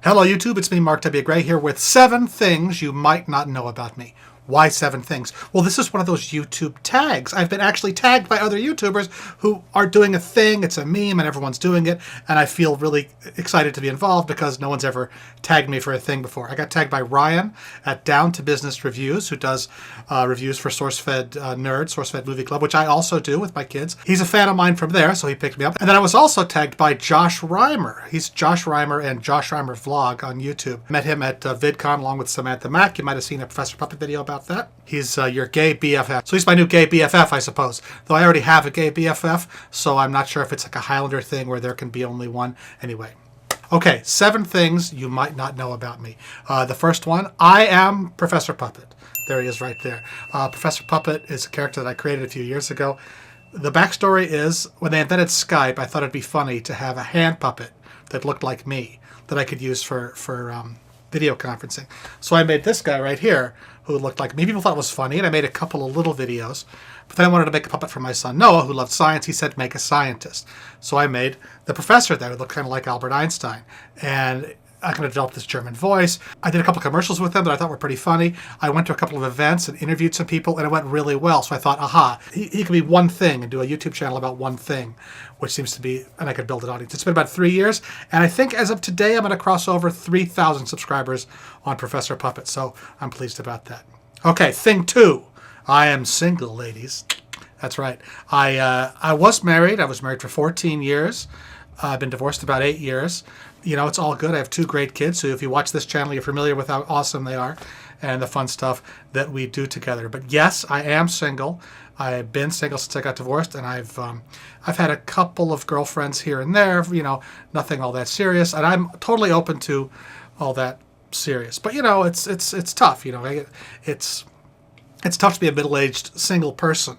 Hello YouTube, it's me Mark W. Gray here with 7 things you might not know about me. Why 7 things? Well, this is one of those YouTube tags. I've been actually tagged by other YouTubers who are doing a thing. It's a meme and everyone's doing it. And I feel really excited to be involved because no one's ever tagged me for a thing before. I got tagged by Ryan at Down to Business Reviews, who does reviews for SourceFed Nerds, SourceFed Movie Club, which I also do with my kids. He's a fan of mine from there, so he picked me up. And then I was also tagged by Josh Reimer. He's Josh Reimer and Josh Reimer Vlog on YouTube. I met him at VidCon along with Samantha Mack. You might have seen a Professor Puppet video about that. He's your gay BFF. So he's my new gay BFF, I suppose. Though I already have a gay BFF, so I'm not sure if it's like a Highlander thing where there can be only one. Anyway. Okay, 7 things you might not know about me. The first one, I am Professor Puppet. There he is right there. Professor Puppet is a character that I created a few years ago. The backstory is, when they invented Skype, I thought it'd be funny to have a hand puppet that looked like me that I could use for video conferencing. So I made this guy right here who looked like me. People thought it was funny, and I made a couple of little videos. But then I wanted to make a puppet for my son Noah, who loved science. He said, make a scientist. So I made the professor there, who looked kind of like Albert Einstein. And I kind of developed this German voice. I did a couple of commercials with him that I thought were pretty funny. I went to a couple of events and interviewed some people, and it went really well. So I thought, aha, he could be one thing and do a YouTube channel about one thing, which seems to be, and I could build an audience. It's been about 3 years, and I think as of today, I'm going to cross over 3,000 subscribers on Professor Puppet, so I'm pleased about that. Okay, thing 2. I am single, ladies. That's right. I was married. I was married for 14 years. I've been divorced about 8 years. You know, it's all good. I have 2 great kids, so if you watch this channel, you're familiar with how awesome they are and the fun stuff that we do together. But yes, I am single. I've been single since I got divorced, and I've had a couple of girlfriends here and there, you know, nothing all that serious, and I'm totally open to all that serious. But, you know, it's tough, you know. It's tough to be a middle-aged single person.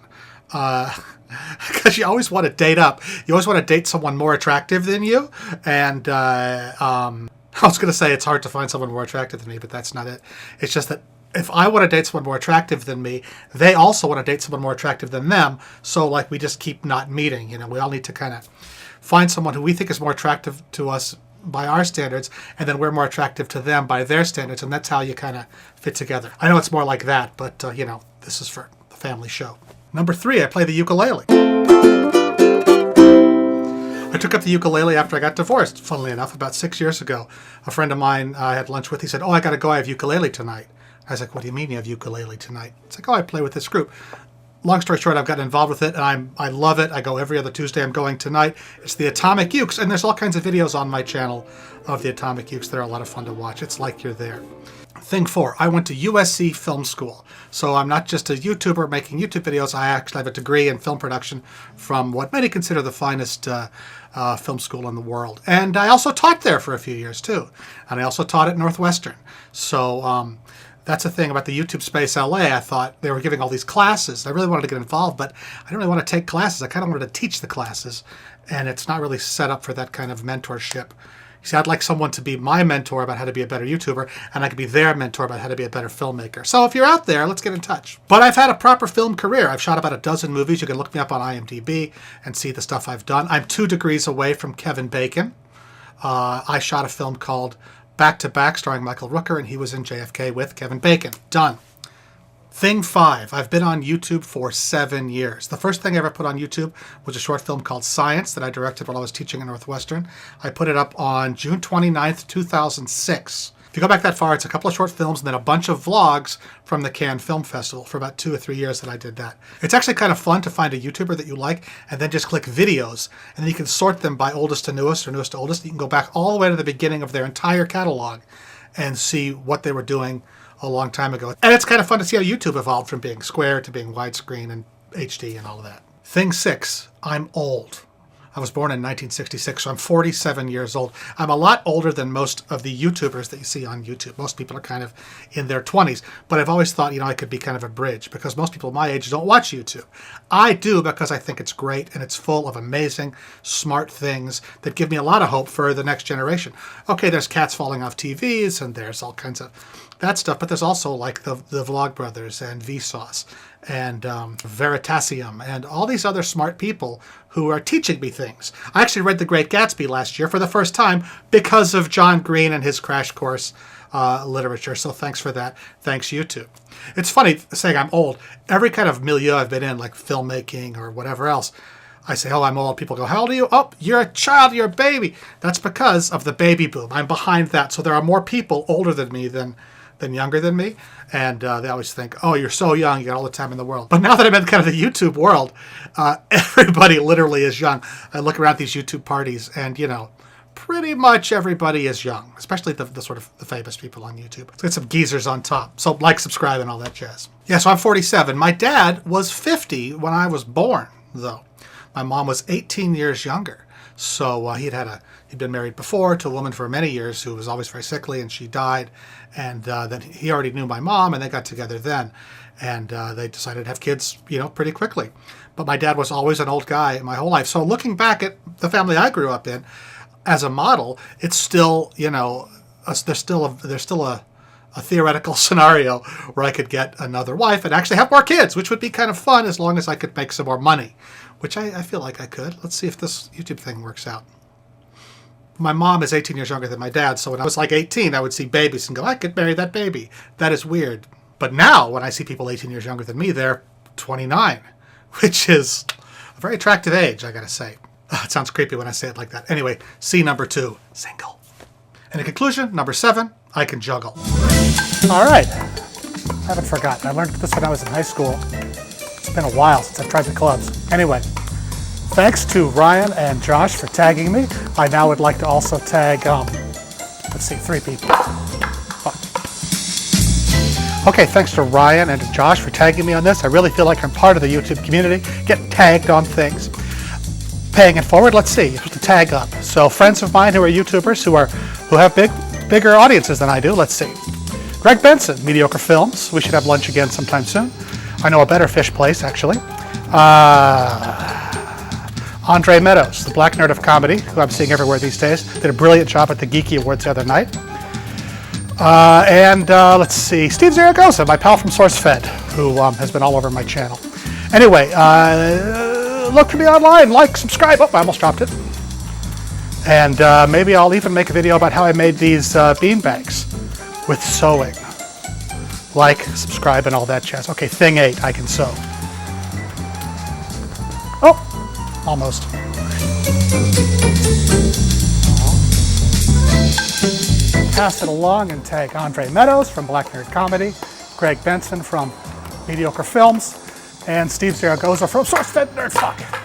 Because you always want to date up. You always want to date someone more attractive than you. And I was going to say it's hard to find someone more attractive than me, but that's not it. It's just that if I want to date someone more attractive than me, they also want to date someone more attractive than them. So, like, we just keep not meeting. You know, we all need to kind of find someone who we think is more attractive to us by our standards, and then we're more attractive to them by their standards, and that's how you kind of fit together. I know it's more like that, but, you know, this is for the family show. Number 3, I play the ukulele. I took up the ukulele after I got divorced, funnily enough, about 6 years ago. A friend of mine I had lunch with, he said, oh, I got to go, I have ukulele tonight. I was like, what do you mean you have ukulele tonight? It's like, oh, I play with this group. Long story short, I've gotten involved with it, and I love it. I go every other Tuesday. I'm going tonight. It's the Atomic Ukes, and there's all kinds of videos on my channel of the Atomic Ukes. They're a lot of fun to watch. It's like you're there. Thing 4, I went to USC Film School. So I'm not just a YouTuber making YouTube videos. I actually have a degree in film production from what many consider the finest film school in the world. And I also taught there for a few years, too. And I also taught at Northwestern. So that's the thing about the YouTube space LA. I thought they were giving all these classes. I really wanted to get involved, but I didn't really want to take classes. I kind of wanted to teach the classes, and it's not really set up for that kind of mentorship. You see, I'd like someone to be my mentor about how to be a better YouTuber, and I could be their mentor about how to be a better filmmaker. So if you're out there, let's get in touch. But I've had a proper film career. I've shot about a dozen movies. You can look me up on IMDb and see the stuff I've done. I'm 2 degrees away from Kevin Bacon. I shot a film called Back to Back, starring Michael Rooker, and he was in JFK with Kevin Bacon. Done. Thing 5, I've been on YouTube for 7 years. The first thing I ever put on YouTube was a short film called Science that I directed while I was teaching at Northwestern. I put it up on June 29th, 2006. If you go back that far, it's a couple of short films and then a bunch of vlogs from the Cannes Film Festival for about 2 or 3 years that I did that. It's actually kind of fun to find a YouTuber that you like and then just click videos, and then you can sort them by oldest to newest or newest to oldest. You can go back all the way to the beginning of their entire catalog and see what they were doing a long time ago. And it's kind of fun to see how YouTube evolved from being square to being widescreen and HD and all of that. Thing 6, I'm old. I was born in 1966, so I'm 47 years old. I'm a lot older than most of the YouTubers that you see on YouTube. Most people are kind of in their 20s, but I've always thought, you know, I could be kind of a bridge because most people my age don't watch YouTube. I do because I think it's great and it's full of amazing, smart things that give me a lot of hope for the next generation. Okay, there's cats falling off TVs and there's all kinds of that stuff, but there's also like the Vlogbrothers and Vsauce and Veritasium and all these other smart people who are teaching me things. I actually read The Great Gatsby last year for the first time because of John Green and his crash course literature. So thanks for that. Thanks, YouTube. It's funny saying I'm old. Every kind of milieu I've been in, like filmmaking or whatever else, I say, oh, I'm old. People go, how old are you? Oh, you're a child. You're a baby. That's because of the baby boom. I'm behind that. So there are more people older than me than younger than me. And they always think, oh, you're so young. You got all the time in the world. But now that I'm in kind of the YouTube world, everybody literally is young. I look around these YouTube parties and, you know, pretty much everybody is young, especially the sort of the famous people on YouTube. Let's get some geezers on top. So like, subscribe, and all that jazz. Yeah, so I'm 47. My dad was 50 when I was born, though. My mom was 18 years younger. So he'd been married before to a woman for many years who was always very sickly, and she died. And then he already knew my mom, and they got together then. And they decided to have kids, you know, pretty quickly. But my dad was always an old guy my whole life. So looking back at the family I grew up in, as a model, it's still, you know, there's still a theoretical scenario where I could get another wife and actually have more kids, which would be kind of fun as long as I could make some more money, which I feel like I could. Let's see if this YouTube thing works out. My mom is 18 years younger than my dad, so when I was like 18, I would see babies and go, I could marry that baby. That is weird. But now, when I see people 18 years younger than me, they're 29, which is a very attractive age, I gotta say. It sounds creepy when I say it like that. Anyway, C number 2, single. And in conclusion, number 7, I can juggle. All right. I haven't forgotten. I learned this when I was in high school. It's been a while since I've tried the clubs. Anyway, thanks to Ryan and Josh for tagging me. I now would like to also tag, let's see, 3 people. Okay, thanks to Ryan and to Josh for tagging me on this. I really feel like I'm part of the YouTube community, getting tagged on things. Paying it forward, let's see, you're supposed to tag up. So friends of mine who are YouTubers who have bigger audiences than I do, let's see. Greg Benson, Mediocre Films. We should have lunch again sometime soon. I know a better fish place, actually. Andre Meadows, the black nerd of comedy, who I'm seeing everywhere these days, did a brilliant job at the Geeky Awards the other night. Let's see, Steve Zaragoza, my pal from SourceFed, who has been all over my channel. Anyway, look for me online, like, subscribe. Oh, I almost dropped it. And maybe I'll even make a video about how I made these bean bags with sewing. Like, subscribe, and all that jazz. Okay, thing 8, I can sew. Oh, almost. Pass it along and tag Andre Meadows from Black Nerd Comedy, Greg Benson from Mediocre Films, and Steve Zaragoza from SourceFed Nerdfuck.